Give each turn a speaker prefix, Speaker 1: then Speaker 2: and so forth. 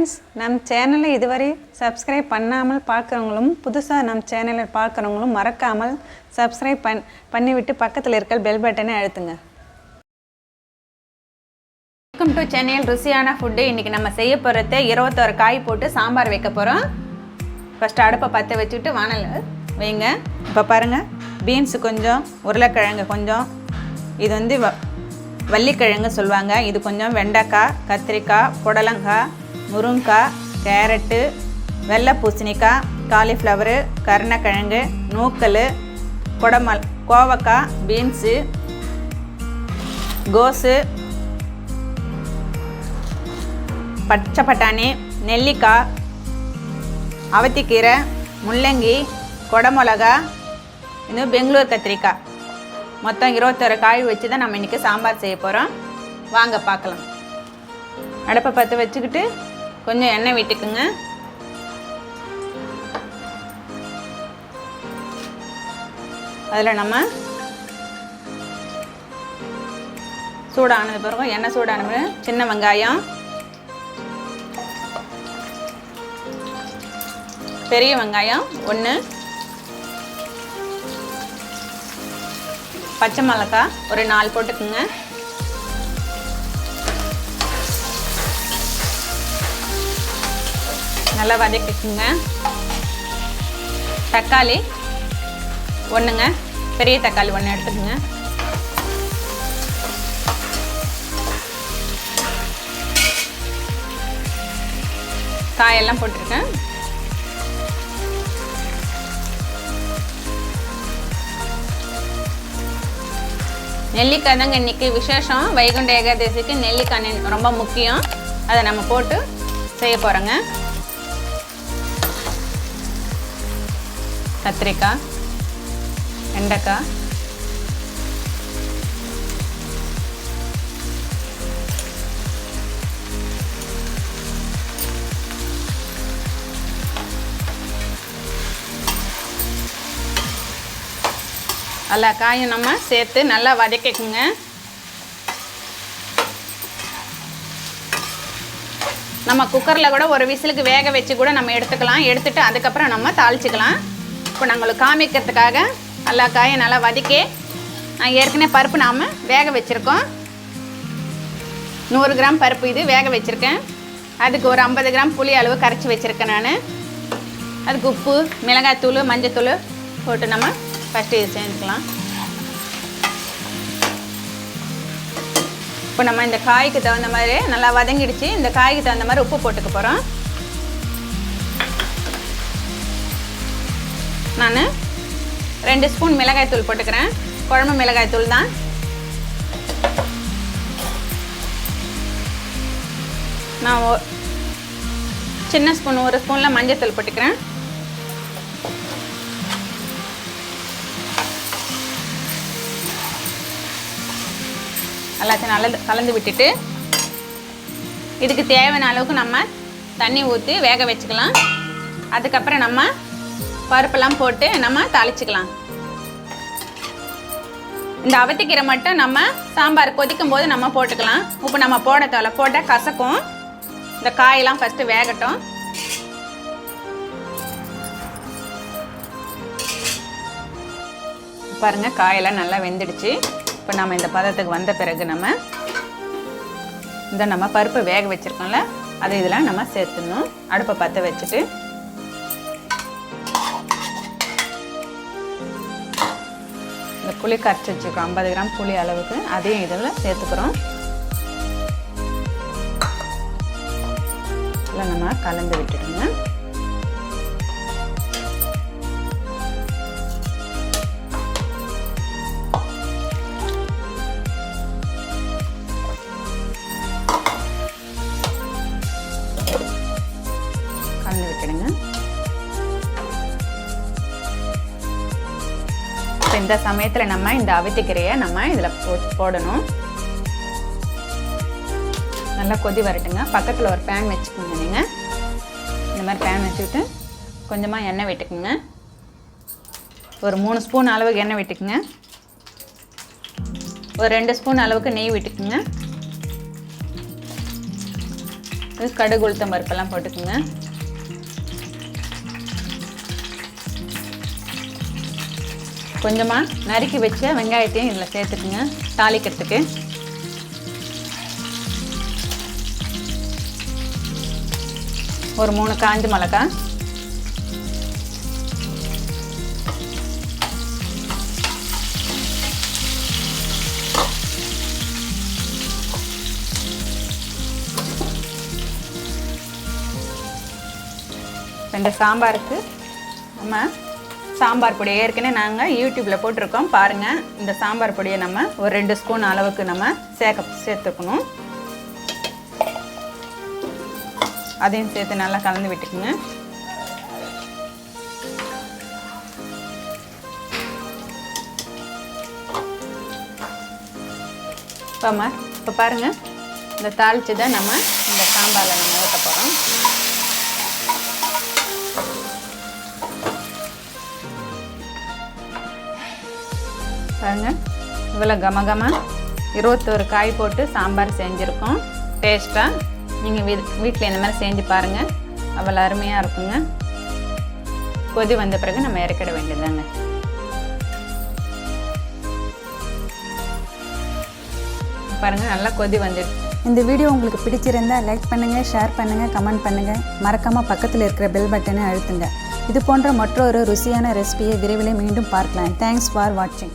Speaker 1: Friends, நம்ம சேனலை இதுவரை சப்ஸ்கிரைப் பண்ணாமல் பார்க்குறவங்களும் புதுசாக நம்ம சேனலை பார்க்குறவங்களும் மறக்காமல் சப்ஸ்கிரைப் பண்ணிவிட்டு பக்கத்தில் இருக்கிற பெல் பட்டனை அழுத்துங்க. வெல்கம் டு சென்னையில் ருசியான ஃபுட்டு. இன்றைக்கி நம்ம செய்ய போகிறது 21 காய் போட்டு சாம்பார் வைக்க போகிறோம். ஃபஸ்ட்டு அடுப்பை பற்ற வச்சுக்கிட்டு வானல் வைங்க. இப்போ பாருங்கள், பீன்ஸு கொஞ்சம், உருளைக்கிழங்கு கொஞ்சம், இது வந்து வள்ளிக்கிழங்கு சொல்லுவாங்க, இது கொஞ்சம், வெண்டைக்காய், கத்திரிக்காய், புடலங்காய், முருங்கைக்காய், கேரட்டு, வெள்ளை பூசணிக்காய், காலிஃப்ளவரு, கருணக்கிழங்கு, நூக்கல், கோவக்காய், பீன்ஸு, கோஸு, பச்சை பட்டாணி, நெல்லிக்காய், அவத்திக்கீரை, முள்ளங்கி, குடமிளகா, இது பெங்களூர் கத்திரிக்காய். மொத்தம் 21 காய் வச்சு தான் நம்ம இன்றைக்கி சாம்பார் செய்ய போகிறோம். வாங்க பார்க்கலாம். அடுப்பை பற்ற வச்சுக்கிட்டு கொஞ்சம் எண்ணெய் விட்டுக்குங்க. அதில் நம்ம சூடானது பிறகு, எண்ணெய் சூடானது, சின்ன வெங்காயம், பெரிய வெங்காயம் 1, பச்சை மிளகாய் ஒரு 4 போட்டுக்குங்க. நல்லா வதக்கிக்குங்க. தக்காளி 1ங்க, பெரிய தக்காளி 1 எடுத்துக்குங்க. காயெல்லாம் போட்டிருக்கேன். நெல்லிக்காய் தாங்க இன்றைக்கி விசேஷம். வைகுண்ட ஏகாதசிக்கு நெல்லிக்காய் ரொம்ப முக்கியம். அதை நம்ம போட்டு செய்ய போகிறோங்க. கத்திரிக்காய், வெண்டைக்காய், எல்லா காயும் நம்ம சேர்த்து நல்லா வதக்கிக்குங்க. நம்ம குக்கரில் கூட ஒரு விசிலுக்கு வேக வச்சு கூட நம்ம எடுத்துக்கலாம். எடுத்துட்டு அதுக்கப்புறம் நம்ம தாளிச்சிக்கலாம். இப்போ நாங்களுக்கு காமிக்கிறதுக்காக எல்லா காயும் நல்லா வதக்கி, நான் ஏற்கனவே பருப்பு நாம் வேக வச்சுருக்கோம். 100 கிராம் பருப்பு இது வேக வச்சுருக்கேன். அதுக்கு ஒரு 50 கிராம் புளி அளவு கரைச்சி வச்சுருக்கேன் நான். அதுக்கு உப்பு, மிளகாய்த்தூள், மஞ்சத்தூள் போட்டு நம்ம ஃபஸ்ட்டு இது செஞ்சுக்கலாம். இப்போ நம்ம இந்த காய்க்கு தகுந்த மாதிரி நல்லா வதங்கிடுச்சு. இந்த காய்க்கு தகுந்த மாதிரி உப்பு போட்டுக்க போகிறோம். நான் 2 ஸ்பூன் மிளகாய்த்தூள் போட்டுக்கிறேன். குழம்பு மிளகாய்த்தூள் தான். நான் சின்ன ஸ்பூன் 1 ஸ்பூனில் மஞ்சத்தூள் போட்டுக்கிறேன். எல்லாத்தையும் நல்லா கலந்து விட்டுட்டு இதுக்கு தேவையான அளவுக்கு நம்ம தண்ணி ஊற்றி வேக வச்சுக்கலாம். அதுக்கப்புறம் நம்ம பருப்பெல்லாம் போட்டு நம்ம தாளிச்சிக்கலாம். இந்த அவத்திக்கீரை மட்டும் நம்ம சாம்பார் கொதிக்கும் போது நம்ம போட்டுக்கலாம். உப்பு நம்ம போட தேவை, போட்டால் கசக்கும். இந்த காயெல்லாம் ஃபஸ்ட்டு வேகட்டும். பாருங்கள், காயெல்லாம் நல்லா வெந்துடுச்சு. இப்போ நம்ம இந்த பதத்துக்கு வந்த பிறகு நம்ம பருப்பு வேக வச்சுருக்கோம்ல, அதை இதெல்லாம் நம்ம சேர்த்துடணும். அடுப்பை பற்ற வச்சுட்டு இந்த புளி கரைச்சி வச்சுக்கிறோம், 50 கிராம் புளி அளவுக்கு, அதையும் இதில் சேர்த்துக்கிறோம். இல்லை நம்ம கலந்து விட்டுடுங்க. விட்டுடுங்க. இப்போ இந்த சமயத்தில் நம்ம இந்த அவத்திக்கீரையை நம்ம இதில் போடணும். நல்லா கொதி வரட்டுங்க. பக்கத்தில் ஒரு பேன் வச்சுக்கோங்க. நீங்கள் இந்த மாதிரி பேன் வச்சுக்கிட்டு கொஞ்சமாக எண்ணெய் விட்டுக்குங்க. ஒரு 3 ஸ்பூன் அளவுக்கு எண்ணெய் விட்டுக்குங்க. ஒரு 2 ஸ்பூன் அளவுக்கு நெய் விட்டுக்குங்க. கடுகு உளுத்தம் பருப்பெல்லாம் போட்டுக்குங்க. கொஞ்சமாக நறுக்கி வச்ச வெங்காயத்தையும் இதில் சேர்த்துக்குங்க தாளிக்கிறதுக்கு. ஒரு 3 காஞ்ச மிளகாய், இந்த சாம்பாருக்கு நம்ம சாம்பார் பொடி ஏற்கனவே நாங்கள் யூடியூப்பில் போட்டிருக்கோம் பாருங்கள். இந்த சாம்பார் பொடியை நம்ம ஒரு 2 ஸ்பூன் அளவுக்கு நம்ம சேர்த்துக்கணும். அதையும் சேர்த்து நல்லா கலந்து விட்டுக்குங்க. இப்போ பாருங்கள், இந்த தாளிச்சதை நம்ம இந்த சாம்பாரில் நம்ம ஊற்ற போகிறோம். பாருங்கள், இவ்வளோ கமகம 21 காய் போட்டு சாம்பார் செஞ்சுருக்கோம். டேஸ்ட்டாக நீங்கள் வீட்டில் இந்த மாதிரி செஞ்சு பாருங்கள், அவ்வளோ அருமையாக இருக்குங்க. கொதி வந்த பிறகு நம்ம இறக்கிட வேண்டியதாங்க. பாருங்கள், நல்லா கொதி வந்துடுச்சு.
Speaker 2: இந்த வீடியோ உங்களுக்கு பிடிச்சிருந்தா லைக் பண்ணுங்கள், ஷேர் பண்ணுங்கள், கமெண்ட் பண்ணுங்கள். மறக்காமல் பக்கத்தில் இருக்கிற பெல் பட்டனை அழுத்துங்க. இது போன்ற மற்றொரு ருசியான ரெசிபியை விரைவில் மீண்டும் பார்க்கலாம். தேங்க்ஸ் ஃபார் வாட்சிங்.